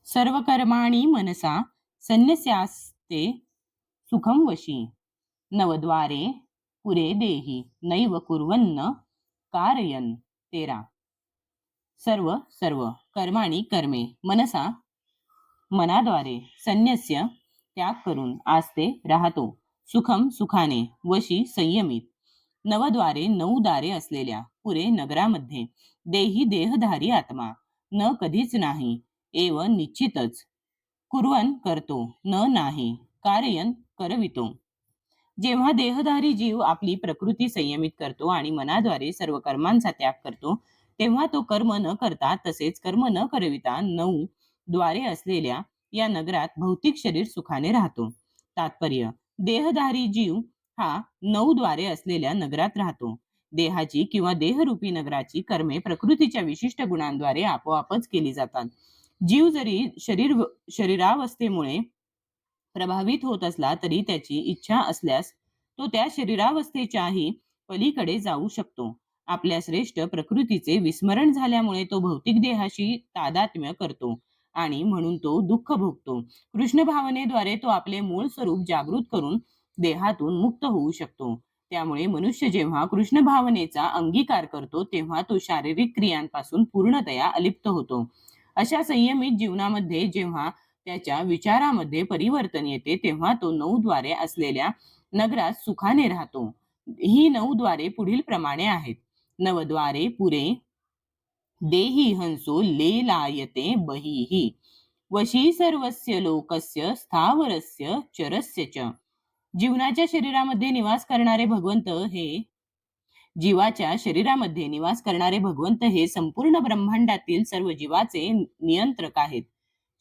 सर्व कर्माणि मनसा संन्यस्यास्ते सुखं वशी नवद्वारे पुरे देही नैव कुर्वन्न कारयन. 13. सर्व सर्व कर्माणि कर्मे मनसा मनाद्वारे संन्यस्य त्याग करून आस्ते राहतो, सुखम सुखाने, वशी संयमित, नवद्वारे 9 दारे असलेल्या पुरे नगरामध्ये देही देहधारी आत्मा न कधीच नाही एव निश्चितच कुर्वन करतो न नाही कार्यन करवितो. जेव्हा देहधारी जीव आपली प्रकृती संयमित करतो आणि मनाद्वारे सर्व कर्मांचा त्याग करतो, तेव्हा तो कर्म न करता तसेच कर्म न करविता 9 द्वारे असलेल्या या नगरात भौतिक शरीर सुखाने राहतो. तात्पर्य: देहधारी जीव हा 9 द्वारे असलेल्या नगरात राहतो. देहाची किंवा देहरूपी नगराची कर्मे प्रकृतीच्या विशिष्ट गुणांद्वारे आपोआपच केली जातात. जीव जरी शरीरावस्थेमुळे प्रभावित होत असला तरी त्याची इच्छा असल्यास तो त्या शरीरावस्थेच्याही पलीकडे जाऊ शकतो. आपल्या श्रेष्ठ प्रकृतीचे विस्मरण झाल्यामुळे तो भौतिक देहाशी तादात्म्य करतो आणि म्हणून तो दुःख भोगतो. कृष्ण भावनेद्वारे तो आपले मूळ स्वरूप जागृत करून देहातून मुक्त होऊ शकतो. त्यामुळे मनुष्य जेव्हा कृष्ण भावनेचा अंगीकार करतो तेव्हा तो शारीरिक क्रियांपासून पूर्णतया अलिप्त होतो. अशा संयमित जीवनामध्ये जेव्हा त्याच्या विचारामध्ये परिवर्तन येते तेव्हा तो 9 द्वारे असलेल्या नगरात सुखाने राहतो. ही 9 द्वारे पुढील प्रमाणे आहेत. नवद्वारे पुरे देही हंसो लेलायते बहिः वशी सर्वस्य लोकस्य स्थावरस्य चरस्य च. जीवाच्या शरीरामध्ये निवास करणारे भगवंत हे संपूर्ण ब्रह्मांडातील सर्व जीवाचे नियंत्रक आहेत.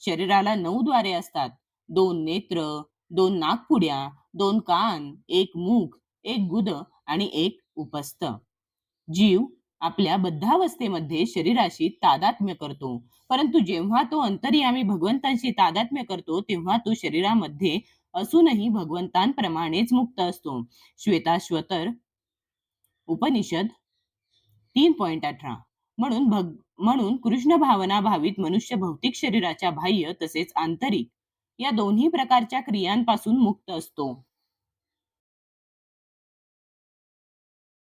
शरीराला 9 द्वारे असतात. 2 नेत्र, 2 नाकपुड्या, 2 कान, 1 मुख, 1 गुद आणि 1 उपस्थ. जीव आपल्या बद्धावस्थेमध्ये शरीराशी तादात्म्य करतो, परंतु जेव्हा तो अंतर्यामी भगवंतांशी तादात्म्य करतो तेव्हा तो शरीरामध्ये असूनही भगवंतांप्रमाणेच मुक्त असतो. श्वेताश्वतर उपनिषद 3.18. म्हणून कृष्ण भावना भावित मनुष्य भौतिक शरीराच्या बाह्य तसेच आंतरिक या दोन्ही प्रकारच्या क्रियांपासून मुक्त असतो.